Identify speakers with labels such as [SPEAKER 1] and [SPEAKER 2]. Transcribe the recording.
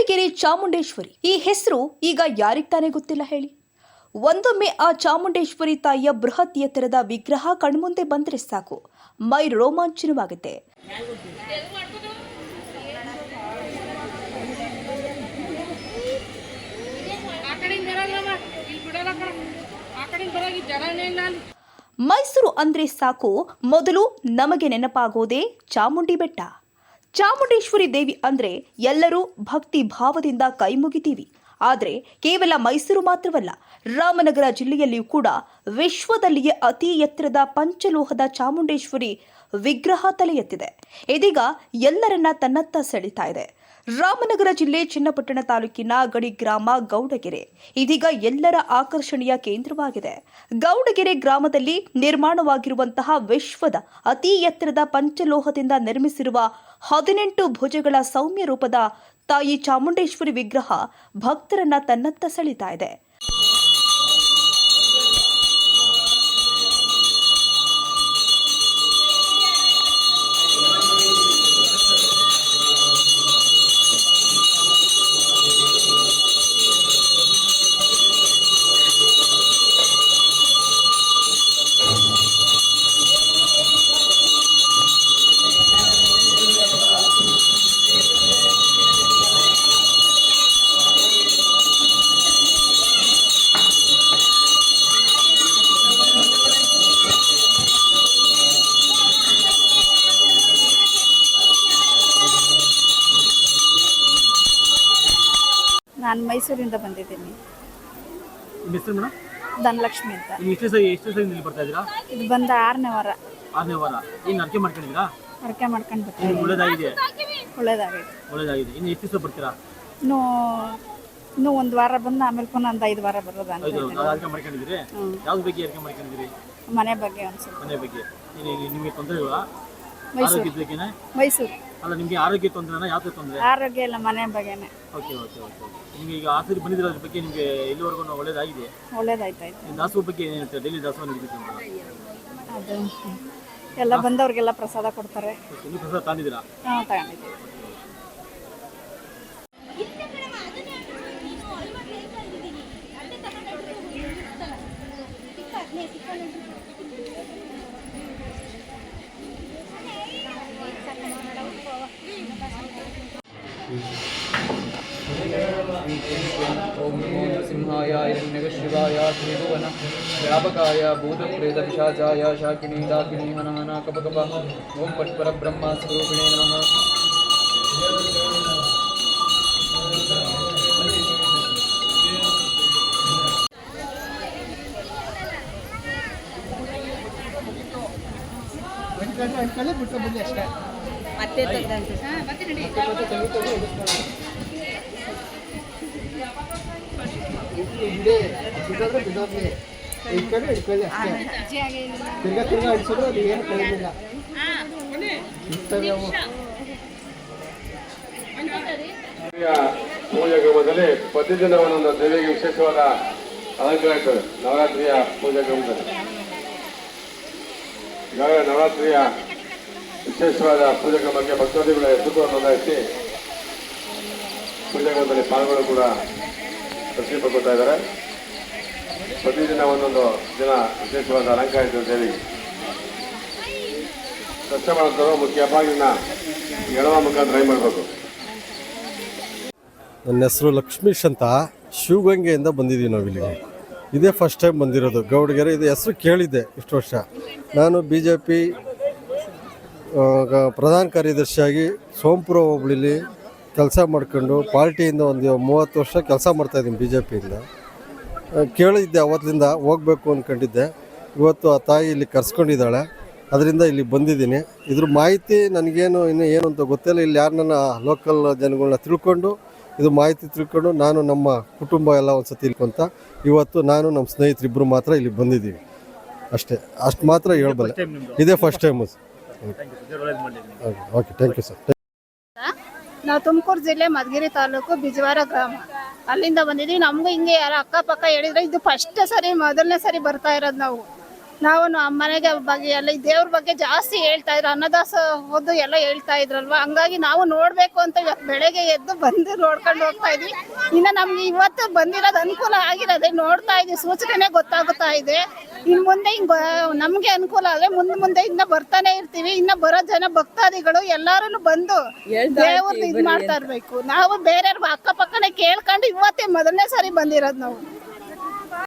[SPEAKER 1] ಗೌಡಗೆರೆ ಚಾಮುಂಡೇಶ್ವರಿ ಈ ಹೆಸರು ಈಗ ಯಾರಿಗೆ ತಾನೇ ಗೊತ್ತಿಲ್ಲ ಹೇಳಿ. ಒಂದೊಮ್ಮೆ ಆ ಚಾಮುಂಡೇಶ್ವರಿ ತಾಯಿಯ ಬೃಹತ್ ಎತ್ತರದ ವಿಗ್ರಹ ಕಣ್ಮುಂದೆ ಬಂದರೆ ಸಾಕು, ಮೈ ರೋಮಾಂಚನವಾಗುತ್ತೆ. ಮೈಸೂರು ಅಂದ್ರೆ ಸಾಕು ಮೊದಲು ನಮಗೆ ನೆನಪಾಗೋದೇ ಚಾಮುಂಡಿ ಬೆಟ್ಟ. ಚಾಮುಂಡೇಶ್ವರಿ ದೇವಿ ಅಂದ್ರೆ ಎಲ್ಲರೂ ಭಕ್ತಿ ಭಾವದಿಂದ ಕೈ ಮುಗಿತೀವಿ. ಆದರೆ ಕೇವಲ ಮೈಸೂರು ಮಾತ್ರವಲ್ಲ, ರಾಮನಗರ ಜಿಲ್ಲೆಯಲ್ಲಿಯೂ ಕೂಡ ವಿಶ್ವದಲ್ಲಿಯೇ ಅತಿ ಎತ್ತರದ ಪಂಚಲೋಹದ ಚಾಮುಂಡೇಶ್ವರಿ ವಿಗ್ರಹ ತಲೆ ಎತ್ತಿದೆ. ಇದೀಗ ಎಲ್ಲರನ್ನ ತನ್ನತ್ತ ಸೆಳೀತಾ ಇದೆ. ರಾಮನಗರ ಜಿಲ್ಲೆ ಚನ್ನಪಟ್ಟಣ ತಾಲೂಕಿನ ಗಡಿ ಗ್ರಾಮ ಗೌಡಗೆರೆ ಇದೀಗ ಎಲ್ಲರ ಆಕರ್ಷಣೆಯ ಕೇಂದ್ರವಾಗಿದೆ. ಗೌಡಗೆರೆ ಗ್ರಾಮದಲ್ಲಿ ನಿರ್ಮಾಣವಾಗಿರುವಂತಹ ವಿಶ್ವದ ಅತಿ ಎತ್ತರದ ಪಂಚಲೋಹದಿಂದ ನಿರ್ಮಿಸಿರುವ 18 ಭುಜಗಳ ಸೌಮ್ಯ ರೂಪದ ತಾಯಿ ಚಾಮುಂಡೇಶ್ವರಿ ವಿಗ್ರಹ ಭಕ್ತರನ್ನ ತನ್ನತ್ತ ಸೆಳೀತಾ ಇದೆ.
[SPEAKER 2] ನಾನು ಮೈಸೂರಿಂದ ಬಂದಿದ್ದೀನಿ.
[SPEAKER 3] ನಿಮ್ಮ ಹೆಸರು ಮೇಡಮ್?
[SPEAKER 2] ಧನಲಕ್ಷ್ಮಿ ಅಂತ.
[SPEAKER 3] ಎಷ್ಟು ಸರಿ ಇಲ್ಲಿ ಬರ್ತಾ ಇದ್ದೀರಾ?
[SPEAKER 2] ಇದು ಬಂದ 6ನೇ ವಾರ.
[SPEAKER 3] 6ನೇ ವಾರ. ಏನು ಅರ್ಕೆ ಮಾಡ್ಕೊಂಡಿದ್ದೀರಾ?
[SPEAKER 2] ಅರ್ಕೆ ಮಾಡ್ಕೊಂಡು ಬರ್ತೀನಿ.
[SPEAKER 3] ಒಳ್ಳೇದಾಗಿದೆ.
[SPEAKER 2] ಒಳ್ಳೇದಾಗಿದೆ.
[SPEAKER 3] ಇನ್ನು ಎಷ್ಟು ದಿವಸ ಬರ್ತೀರಾ?
[SPEAKER 2] ಇನ್ನೂ ಒಂದು ವಾರ ಬಂದು ಆಮೇಲೆ ಪುನಃ ಒಂದು 5 ವಾರ ಬರೋದು ಅಂತ.
[SPEAKER 3] ಅರ್ಕೆ ಮಾಡ್ಕೊಂಡಿದ್ದೀರಿ? ಯಾವ್ದು ಬಗ್ಗೆ ಅರ್ಕೆ ಮಾಡ್ಕೊಂಡಿದ್ದೀರಿ?
[SPEAKER 2] ಮನೆ ಬಗ್ಗೆ ಅನ್ಸುತ್ತೆ.
[SPEAKER 3] ಮನೆ ಬಗ್ಗೆ. ನಿಮಗೆ ತೊಂದರೆ ಇಲ್ವಾ?
[SPEAKER 2] ಮೈಸೂರು.
[SPEAKER 3] ಅಲ್ಲ, ನಿಮಗೆ ಆರೋಗ್ಯ ತೊಂದರೆನಾ? ಯಾವ ತೊಂದರೆ?
[SPEAKER 2] ಆರೋಗ್ಯ ಇಲ್ಲ, ಮನೆ ಬಗ್ಗೆನೇ.
[SPEAKER 3] ಓಕೆ. ನಿಮಗೆ ಈಗ ಆಸರಿ ಬಂದಿರೋದ್ರ ಬಗ್ಗೆ ನಿಮಗೆ ಇಲ್ಲಿವರೆಗೂ ಒಳ್ಳೇದಾಗಿದೆ?
[SPEAKER 2] ಒಳ್ಳೇದಾಯ್ತು.
[SPEAKER 3] ದಾಸೋಹ ಬಗ್ಗೆ ಏನು ಹೇಳ್ತಾರೆ? ಡೈಲಿ ದಾಸೋಹ ನಡೀತಿತ್ತು ಅಂತ
[SPEAKER 2] ಅದು ಎಲ್ಲ ಬಂದವ್ರಿಗೆಲ್ಲ ಪ್ರಸಾದ ಕೊಡ್ತಾರೆ.
[SPEAKER 3] ನೀವು ಪ್ರಸಾದ ತಂದಿದ್ದೀರಾ?
[SPEAKER 2] ಹಾಂ, ತಗೊಂಡಿದ್ದೀವಿ.
[SPEAKER 4] ओम नमो नृसिंहाय हिरण्यकशिवाय त्रिभुवन व्यापकाय भूतप्रेतपिशाचाय शाकिनी डाकिनी हनहन कपकप ओम फट् परब्रह्म स्वरूपिणे नमः.
[SPEAKER 5] ಪೂಜಾ ಕ್ರಮದಲ್ಲಿ ಪ್ರತಿದಿನ ಒಂದೊಂದು ದೇವಿಗೆ ವಿಶೇಷವಾದ ಅಲಂಕಾರ ಇರ್ತದೆ. ನವರಾತ್ರಿಯ ಪೂಜಾ ಕ್ರಮದಲ್ಲಿ ಈಗಾಗಲೇ ನವರಾತ್ರಿಯ ವಿಶೇಷವಾದ ಪೂಜಾ ಕ್ರಮಕ್ಕೆ ಭಕ್ತಾದಿಗಳ ಹೆಸರು ನೋಂದಾಯಿಸಿ ಪೂಜಾ ಕ್ರಮದಲ್ಲಿ ಪಾಲ್ಗೊಳ್ಳಲು ಕೂಡ ಪ್ರಶ್ನೆ ಪಡ್ಕೊಳ್ತಾ ಇದ್ದಾರೆ. ಪ್ರತಿದಿನ ಒಂದೊಂದು ದಿನ ವಿಶೇಷವಾದ ಅಲಂಕಾರ ಇರ್ತದೆ ದೇವಿಗೆ. ದರ್ಶನ ಮಾಡೋದು ಮುಖ್ಯ ಬಾಗಿಲಿನ ಎಡವ ಮುಖಾಂತರ ಟ್ರೈ ಮಾಡಬೇಕು.
[SPEAKER 6] ನನ್ನ ಹೆಸರು ಲಕ್ಷ್ಮೀಶ್ ಅಂತ, ಶಿವಗಂಗೆಯಿಂದ ಬಂದಿದ್ದೀವಿ ನಾವು ಇಲ್ಲಿಗೆ. ಇದೇ ಫಸ್ಟ್ ಟೈಮ್ ಬಂದಿರೋದು ಗೌಡಗೆರೆ. ಇದು ಹೆಸರು ಕೇಳಿದ್ದೆ ಇಷ್ಟು ವರ್ಷ. ನಾನು BJP ಪ್ರಧಾನ ಕಾರ್ಯದರ್ಶಿಯಾಗಿ ಸೋಂಪುರ ಹೋಬಳಿಲಿ ಕೆಲಸ ಮಾಡ್ಕೊಂಡು ಪಾರ್ಟಿಯಿಂದ ಒಂದು 30 ವರ್ಷ ಕೆಲಸ ಮಾಡ್ತಾಯಿದ್ದೀನಿ BJPಯಿಂದ. ಕೇಳಿದ್ದೆ, ಅವತ್ತಿಂದ ಹೋಗಬೇಕು ಅಂದ್ಕೊಂಡಿದ್ದೆ. ಇವತ್ತು ಆ ತಾಯಿ ಇಲ್ಲಿ ಕರ್ಸ್ಕೊಂಡಿದ್ದಾಳೆ, ಅದರಿಂದ ಇಲ್ಲಿ ಬಂದಿದ್ದೀನಿ. ಇದ್ರ ಮಾಹಿತಿ ನನಗೇನು ಇನ್ನೂ ಏನು ಅಂತ ಗೊತ್ತಿಲ್ಲ. ಇಲ್ಲಿ ಯಾರನ್ನ ಲೋಕಲ್ ಜನಗಳನ್ನ ತಿಳ್ಕೊಂಡು ಇದು ಮಾಹಿತಿ ತಿಳ್ಕೊಂಡು ನಾನು ನಮ್ಮ ಕುಟುಂಬ ಎಲ್ಲ ಒಂದು ಸತಿ ತಿಳ್ಕೊಂತ ಇವತ್ತು ನಾನು ನಮ್ಮ ಸ್ನೇಹಿತರಿಬ್ಬರು ಮಾತ್ರ ಇಲ್ಲಿ ಬಂದಿದ್ದೀವಿ ಅಷ್ಟೇ. ಅಷ್ಟು ಮಾತ್ರ ಹೇಳ್ಬಲ್ಲೆ. ಇದೇ first time. Okay, thank you sir.
[SPEAKER 2] ನಾವು ತುಮಕೂರು ಜಿಲ್ಲೆ ಮಧುಗಿರಿ ತಾಲೂಕು ಬಿಜವಾರ ಗ್ರಾಮ, ಅಲ್ಲಿಂದ ಬಂದಿದ್ದೀವಿ. ನಮಗೂ ಹಿಂಗೆ ಯಾರು ಅಕ್ಕಪಕ್ಕ ಹೇಳಿದ್ರೆ ಇದು ಫಸ್ಟ್ ಸರಿ, ಮೊದಲನೇ ಸರಿ ಬರ್ತಾ ಇರೋದು ನಾವು.
[SPEAKER 7] ನಾವು ಮನೆಗೆ ಬಗ್ಗೆ ಎಲ್ಲ ಈ ದೇವ್ರ ಬಗ್ಗೆ ಜಾಸ್ತಿ ಹೇಳ್ತಾ ಇದ್ರು, ಅನ್ನದಾಸೋಹದ್ದು ಎಲ್ಲ ಹೇಳ್ತಾ ಇದ್ರಲ್ವಾ, ಹಂಗಾಗಿ ನಾವು ನೋಡ್ಬೇಕು ಅಂತ ಇವತ್ತು ಬೆಳಗ್ಗೆ ಎದ್ದು ಬಂದು ನೋಡ್ಕೊಂಡು ಹೋಗ್ತಾ ಇದ್ವಿ. ಇನ್ನು ನಮ್ಗೆ ಇವತ್ತು ಬಂದಿರೋದು ಅನುಕೂಲ ಆಗಿರೋದೆ ನೋಡ್ತಾ ಇದ್ವಿ, ಸೂಚನೆ ಗೊತ್ತಾಗುತ್ತಾ ಇದೆ. ಇನ್ನು ಮುಂದೆ ಹಿಂಗೆ ನಮಗೆ ಅನುಕೂಲ ಆದರೆ ಮುಂದೆ ಇನ್ನ ಬರ್ತಾನೆ ಇರ್ತೀವಿ. ಇನ್ನ ಬರೋ ಜನ ಭಕ್ತಾದಿಗಳು ಎಲ್ಲಾರು ಬಂದು ದೇವ್ರದ್ದು ಇದು ಮಾಡ್ತಾ ಇರ್ಬೇಕು. ನಾವು ಬೇರೆಯವ್ರ ಅಕ್ಕಪಕ್ಕನೆ ಕೇಳ್ಕೊಂಡು ಇವತ್ತೇ ಮೊದಲನೇ ಸಾರಿ ಬಂದಿರೋದು ನಾವು.